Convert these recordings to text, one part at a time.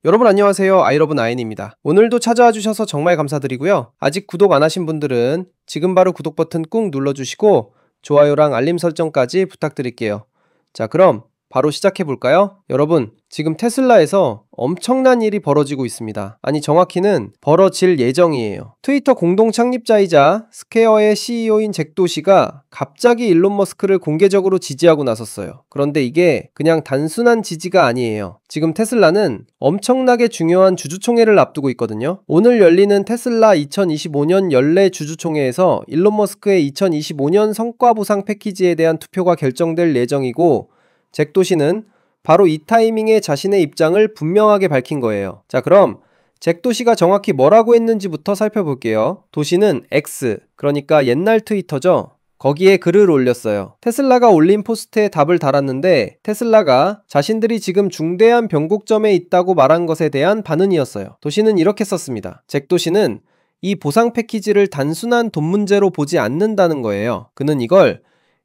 여러분 안녕하세요. 아이러브 나인입니다. 오늘도 찾아와 주셔서 정말 감사드리고요. 아직 구독 안 하신 분들은 지금 바로 구독 버튼 꾹 눌러주시고 좋아요랑 알림 설정까지 부탁드릴게요. 자, 그럼 바로 시작해 볼까요? 여러분, 지금 테슬라에서 엄청난 일이 벌어지고 있습니다. 아니, 정확히는 벌어질 예정이에요. 트위터 공동 창립자이자 스퀘어의 CEO인 잭 도시가 갑자기 일론 머스크를 공개적으로 지지하고 나섰어요. 그런데 이게 그냥 단순한 지지가 아니에요. 지금 테슬라는 엄청나게 중요한 주주총회를 앞두고 있거든요. 오늘 열리는 테슬라 2025년 연례 주주총회에서 일론 머스크의 2025년 성과 보상 패키지에 대한 투표가 결정될 예정이고, 잭 도시는 바로 이 타이밍에 자신의 입장을 분명하게 밝힌 거예요. 자, 그럼 잭 도시가 정확히 뭐라고 했는지부터 살펴볼게요. 도시는 X, 그러니까 옛날 트위터죠. 거기에 글을 올렸어요. 테슬라가 올린 포스트에 답을 달았는데 테슬라가 자신들이 지금 중대한 변곡점에 있다고 말한 것에 대한 반응이었어요. 도시는 이렇게 썼습니다. 잭 도시는 이 보상 패키지를 단순한 돈 문제로 보지 않는다는 거예요. 그는 이걸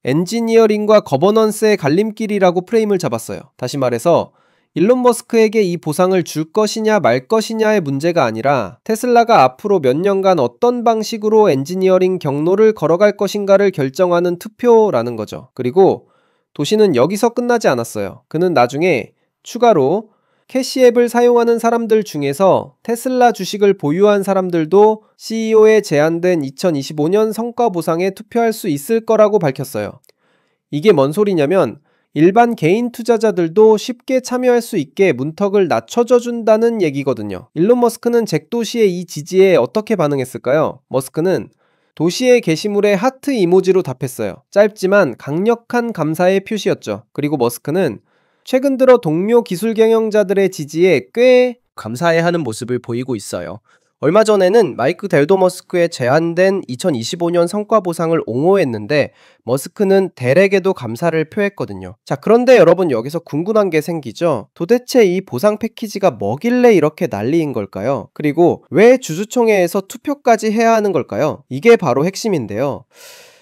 엔지니어링과 거버넌스의 갈림길이라고 프레임을 잡았어요. 다시 말해서 일론 머스크에게 이 보상을 줄 것이냐 말 것이냐의 문제가 아니라 테슬라가 앞으로 몇 년간 어떤 방식으로 엔지니어링 경로를 걸어갈 것인가를 결정하는 투표라는 거죠. 그리고 도시는 여기서 끝나지 않았어요. 그는 나중에 추가로 캐시앱을 사용하는 사람들 중에서 테슬라 주식을 보유한 사람들도 CEO에 제안된 2025년 성과 보상에 투표할 수 있을 거라고 밝혔어요. 이게 뭔 소리냐면 일반 개인 투자자들도 쉽게 참여할 수 있게 문턱을 낮춰줘 준다는 얘기거든요. 일론 머스크는 잭 도시의 이 지지에 어떻게 반응했을까요? 머스크는 도시의 게시물에 하트 이모지로 답했어요. 짧지만 강력한 감사의 표시였죠. 그리고 머스크는 최근 들어 동료 기술 경영자들의 지지에 꽤 감사해하는 모습을 보이고 있어요. 얼마 전에는 마이크 델도 머스크에 제안된 2025년 성과 보상을 옹호했는데 머스크는 델에게도 감사를 표했거든요. 자, 그런데 여러분, 여기서 궁금한 게 생기죠? 도대체 이 보상 패키지가 뭐길래 이렇게 난리인 걸까요? 그리고 왜 주주총회에서 투표까지 해야 하는 걸까요? 이게 바로 핵심인데요.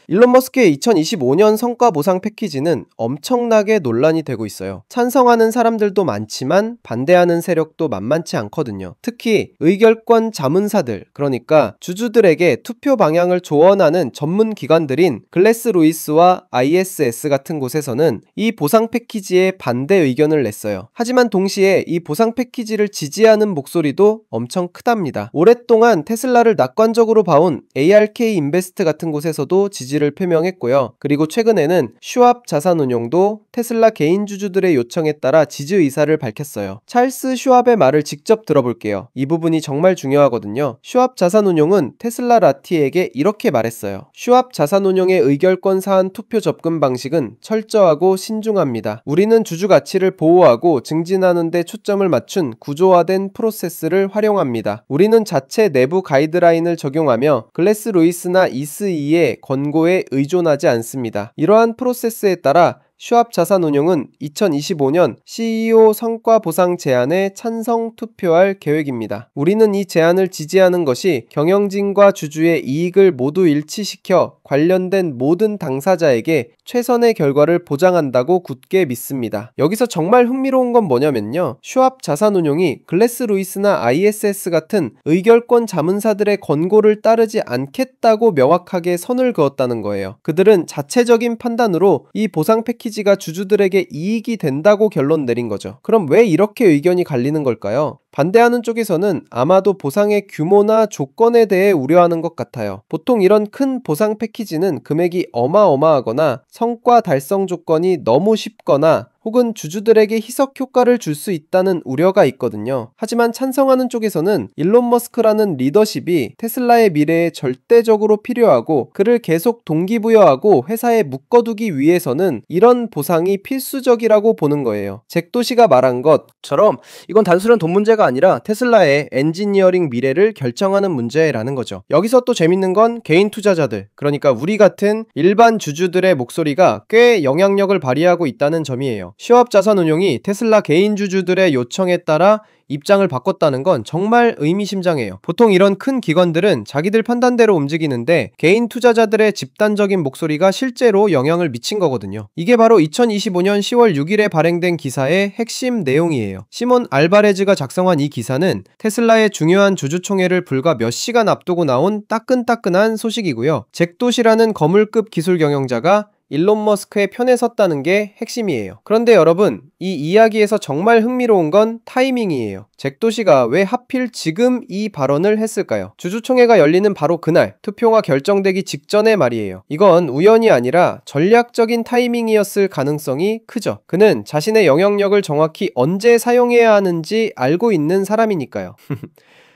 일론 머스크의 2025년 성과 보상 패키지는 엄청나게 논란이 되고 있어요. 찬성하는 사람들도 많지만 반대하는 세력도 만만치 않거든요. 특히 의결권 자문사들, 그러니까 주주들에게 투표 방향을 조언하는 전문 기관들인 글래스 루이스와 ISS 같은 곳에서는 이 보상 패키지에 반대 의견을 냈어요. 하지만 동시에 이 보상 패키지를 지지하는 목소리도 엄청 크답니다. 오랫동안 테슬라를 낙관적으로 봐온 ARK 인베스트 같은 곳에서도 지지를 표명했고요. 그리고 최근에는 슈왑 자산운용도 테슬라 개인 주주들의 요청에 따라 지지 의사를 밝혔어요. 찰스 슈왑의 말을 직접 들어볼게요. 이 부분이 정말 중요하거든요. 슈왑 자산운용은 테슬라 라티에게 이렇게 말했어요. 슈왑 자산운용의 의결권 사안 투표 접근 방식은 철저하고 신중합니다. 우리는 주주 가치를 보호하고 증진하는 데 초점을 맞춘 구조화된 프로세스를 활용합니다. 우리는 자체 내부 가이드라인을 적용하며 글래스 루이스나 이스이의 권고에 의존하지 않습니다. 이러한 프로세스에 따라 슈왑 자산운용은 2025년 CEO 성과 보상 제안에 찬성 투표할 계획입니다. 우리는 이 제안을 지지하는 것이 경영진과 주주의 이익을 모두 일치시켜 관련된 모든 당사자에게 최선의 결과를 보장한다고 굳게 믿습니다. 여기서 정말 흥미로운 건 뭐냐면요. 슈왑 자산운용이 글래스 루이스나 ISS 같은 의결권 자문사들의 권고를 따르지 않겠다고 명확하게 선을 그었다는 거예요. 그들은 자체적인 판단으로 이 보상 패키지가 주주들에게 이익이 된다고 결론 내린 거죠. 그럼 왜 이렇게 의견이 갈리는 걸까요? 반대하는 쪽에서는 아마도 보상의 규모나 조건에 대해 우려하는 것 같아요. 보통 이런 큰 보상 패키지는 금액이 어마어마하거나 성과 달성 조건이 너무 쉽거나 혹은 주주들에게 희석 효과를 줄 수 있다는 우려가 있거든요. 하지만 찬성하는 쪽에서는 일론 머스크라는 리더십이 테슬라의 미래에 절대적으로 필요하고 그를 계속 동기부여하고 회사에 묶어두기 위해서는 이런 보상이 필수적이라고 보는 거예요. 잭 도시가 말한 것처럼 이건 단순한 돈 문제가 아니라 테슬라의 엔지니어링 미래를 결정하는 문제라는 거죠. 여기서 또 재밌는 건 개인 투자자들, 그러니까 우리 같은 일반 주주들의 목소리가 꽤 영향력을 발휘하고 있다는 점이에요. 시업자산운용이 테슬라 개인 주주들의 요청에 따라 입장을 바꿨다는 건 정말 의미심장해요. 보통 이런 큰 기관들은 자기들 판단대로 움직이는데 개인 투자자들의 집단적인 목소리가 실제로 영향을 미친 거거든요. 이게 바로 2025년 10월 6일에 발행된 기사의 핵심 내용이에요. 시몬 알바레즈가 작성한 이 기사는 테슬라의 중요한 주주총회를 불과 몇 시간 앞두고 나온 따끈따끈한 소식이고요. 잭 도시라는 거물급 기술 경영자가 일론 머스크의 편에 섰다는 게 핵심이에요. 그런데 여러분, 이 이야기에서 정말 흥미로운 건 타이밍이에요. 잭 도시가 왜 하필 지금 이 발언을 했을까요? 주주총회가 열리는 바로 그날, 투표가 결정되기 직전의 말이에요. 이건 우연이 아니라 전략적인 타이밍이었을 가능성이 크죠. 그는 자신의 영향력을 정확히 언제 사용해야 하는지 알고 있는 사람이니까요.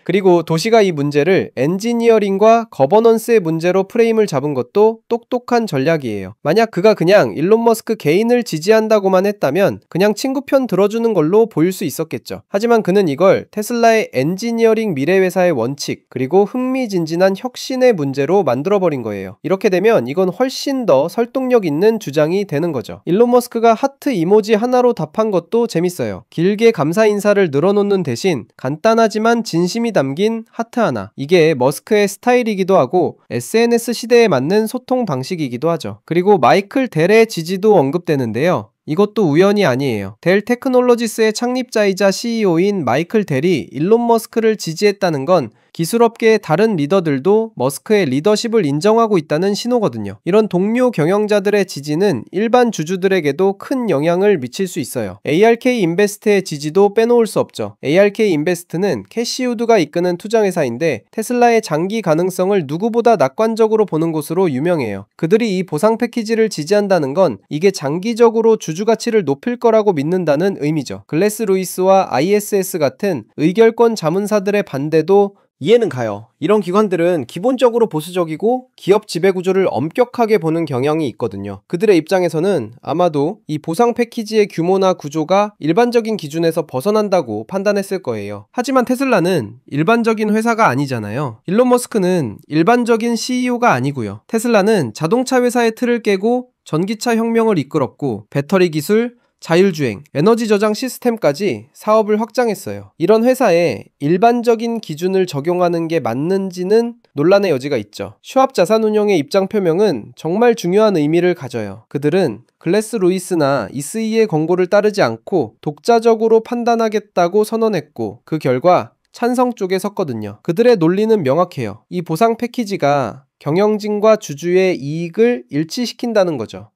그리고 도시가 이 문제를 엔지니어링과 거버넌스의 문제로 프레임을 잡은 것도 똑똑한 전략이에요. 만약 그가 그냥 일론 머스크 개인을 지지한다고만 했다면 그냥 친구 편 들어주는 걸로 보일 수 있었겠죠. 하지만 그는 이걸 테슬라의 엔지니어링 미래회사의 원칙, 그리고 흥미진진한 혁신의 문제로 만들어버린 거예요. 이렇게 되면 이건 훨씬 더 설득력 있는 주장이 되는 거죠. 일론 머스크가 하트 이모지 하나로 답한 것도 재밌어요. 길게 감사 인사를 늘어놓는 대신 간단하지만 진심이 담긴 하트 하나. 이게 머스크의 스타일이기도 하고 SNS 시대에 맞는 소통 방식이기도 하죠. 그리고 마이클 델의 지지도 언급되는데요. 이것도 우연이 아니에요. 델 테크놀로지스의 창립자이자 CEO인 마이클 델이 일론 머스크를 지지했다는 건 기술업계의 다른 리더들도 머스크의 리더십을 인정하고 있다는 신호거든요. 이런 동료 경영자들의 지지는 일반 주주들에게도 큰 영향을 미칠 수 있어요. ARK 인베스트의 지지도 빼놓을 수 없죠. ARK 인베스트는 캐시 우드가 이끄는 투자회사인데 테슬라의 장기 가능성을 누구보다 낙관적으로 보는 곳으로 유명해요. 그들이 이 보상 패키지를 지지한다는 건 이게 장기적으로 주주 가치를 높일 거라고 믿는다는 의미죠. 글래스 루이스와 ISS 같은 의결권 자문사들의 반대도 이해는 가요. 이런 기관들은 기본적으로 보수적이고 기업 지배구조를 엄격하게 보는 경향이 있거든요. 그들의 입장에서는 아마도 이 보상 패키지의 규모나 구조가 일반적인 기준에서 벗어난다고 판단했을 거예요. 하지만 테슬라는 일반적인 회사가 아니잖아요. 일론 머스크는 일반적인 CEO가 아니고요. 테슬라는 자동차 회사의 틀을 깨고 전기차 혁명을 이끌었고 배터리 기술, 자율주행, 에너지 저장 시스템까지 사업을 확장했어요. 이런 회사에 일반적인 기준을 적용하는 게 맞는지는 논란의 여지가 있죠. 슈왑 자산운용의 입장 표명은 정말 중요한 의미를 가져요. 그들은 글래스 루이스나 이스이의 권고를 따르지 않고 독자적으로 판단하겠다고 선언했고 그 결과 찬성 쪽에 섰거든요. 그들의 논리는 명확해요. 이 보상 패키지가 경영진과 주주의 이익을 일치시킨다는 거죠.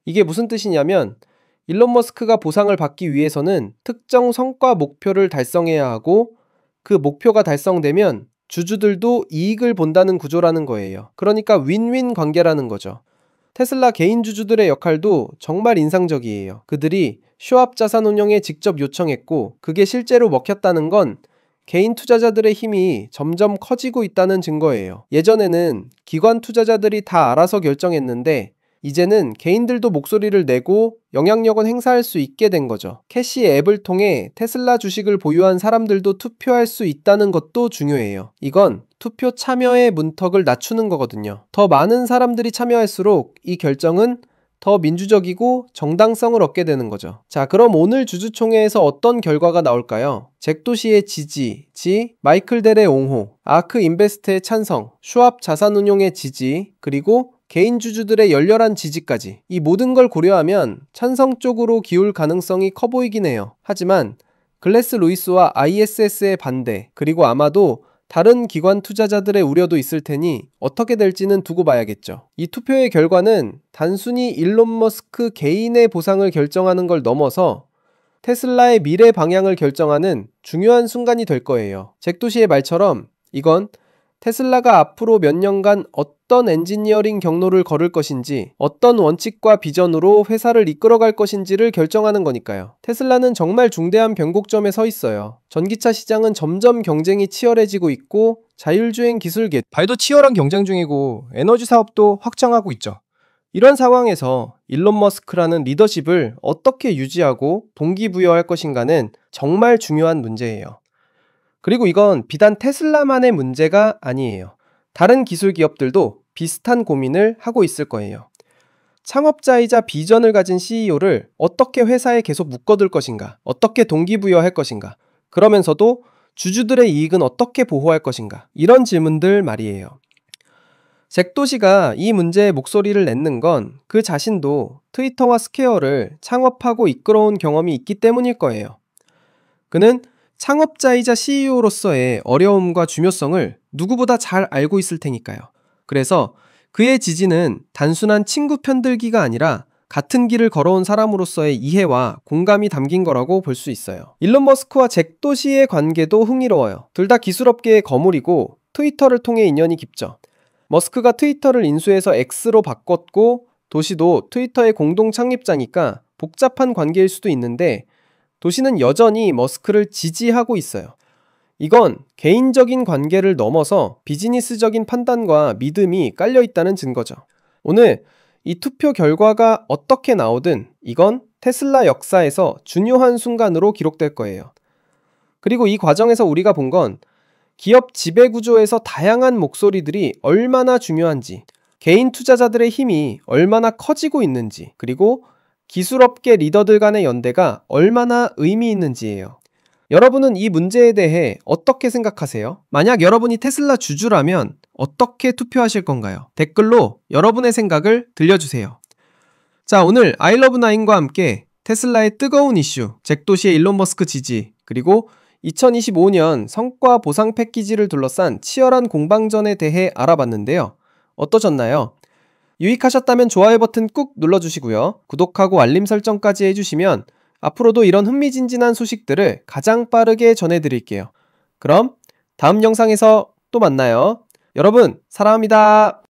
이게 무슨 뜻이냐면 일론 머스크가 보상을 받기 위해서는 특정 성과 목표를 달성해야 하고 그 목표가 달성되면 주주들도 이익을 본다는 구조라는 거예요. 그러니까 윈윈 관계라는 거죠. 테슬라 개인 주주들의 역할도 정말 인상적이에요. 그들이 슈왑 자산운용에 직접 요청했고 그게 실제로 먹혔다는 건 개인 투자자들의 힘이 점점 커지고 있다는 증거예요. 예전에는 기관 투자자들이 다 알아서 결정했는데 이제는 개인들도 목소리를 내고 영향력은 행사할 수 있게 된 거죠. 캐시 앱을 통해 테슬라 주식을 보유한 사람들도 투표할 수 있다는 것도 중요해요. 이건 투표 참여의 문턱을 낮추는 거거든요. 더 많은 사람들이 참여할수록 이 결정은 더 민주적이고 정당성을 얻게 되는 거죠. 자, 그럼 오늘 주주총회에서 어떤 결과가 나올까요? 잭 도시의 지지, 마이클 델의 옹호, 아크 인베스트의 찬성, 슈왑 자산운용의 지지, 그리고 개인 주주들의 열렬한 지지까지 이 모든 걸 고려하면 찬성 쪽으로 기울 가능성이 커 보이긴 해요. 하지만 글래스 루이스와 ISS의 반대, 그리고 아마도 다른 기관 투자자들의 우려도 있을 테니 어떻게 될지는 두고 봐야겠죠. 이 투표의 결과는 단순히 일론 머스크 개인의 보상을 결정하는 걸 넘어서 테슬라의 미래 방향을 결정하는 중요한 순간이 될 거예요. 잭 도시의 말처럼 이건 테슬라가 앞으로 몇 년간 어떤 엔지니어링 경로를 걸을 것인지, 어떤 원칙과 비전으로 회사를 이끌어갈 것인지를 결정하는 거니까요. 테슬라는 정말 중대한 변곡점에 서 있어요. 전기차 시장은 점점 경쟁이 치열해지고 있고 자율주행 기술 개발도 치열한 경쟁 중이고 에너지 사업도 확장하고 있죠. 이런 상황에서 일론 머스크라는 리더십을 어떻게 유지하고 동기부여할 것인가는 정말 중요한 문제예요. 그리고 이건 비단 테슬라만의 문제가 아니에요. 다른 기술 기업들도 비슷한 고민을 하고 있을 거예요. 창업자이자 비전을 가진 CEO를 어떻게 회사에 계속 묶어둘 것인가, 어떻게 동기부여할 것인가, 그러면서도 주주들의 이익은 어떻게 보호할 것인가, 이런 질문들 말이에요. 잭 도시가 이 문제에 목소리를 냈는 건 그 자신도 트위터와 스퀘어를 창업하고 이끌어온 경험이 있기 때문일 거예요. 그는 창업자이자 CEO로서의 어려움과 중요성을 누구보다 잘 알고 있을 테니까요. 그래서 그의 지지는 단순한 친구 편들기가 아니라 같은 길을 걸어온 사람으로서의 이해와 공감이 담긴 거라고 볼 수 있어요. 일론 머스크와 잭 도시의 관계도 흥미로워요. 둘 다 기술업계의 거물이고 트위터를 통해 인연이 깊죠. 머스크가 트위터를 인수해서 X로 바꿨고 도시도 트위터의 공동 창립자니까 복잡한 관계일 수도 있는데 도시는 여전히 머스크를 지지하고 있어요. 이건 개인적인 관계를 넘어서 비즈니스적인 판단과 믿음이 깔려있다는 증거죠. 오늘 이 투표 결과가 어떻게 나오든 이건 테슬라 역사에서 중요한 순간으로 기록될 거예요. 그리고 이 과정에서 우리가 본 건 기업 지배구조에서 다양한 목소리들이 얼마나 중요한지, 개인 투자자들의 힘이 얼마나 커지고 있는지, 그리고 기술업계 리더들 간의 연대가 얼마나 의미 있는지예요. 여러분은 이 문제에 대해 어떻게 생각하세요? 만약 여러분이 테슬라 주주라면 어떻게 투표하실 건가요? 댓글로 여러분의 생각을 들려주세요. 자, 오늘 아이러브나인과 함께 테슬라의 뜨거운 이슈, 잭 도시의 일론 머스크 지지, 그리고 2025년 성과 보상 패키지를 둘러싼 치열한 공방전에 대해 알아봤는데요. 어떠셨나요? 유익하셨다면 좋아요 버튼 꾹 눌러주시고요. 구독하고 알림 설정까지 해주시면 앞으로도 이런 흥미진진한 소식들을 가장 빠르게 전해드릴게요. 그럼 다음 영상에서 또 만나요. 여러분, 사랑합니다.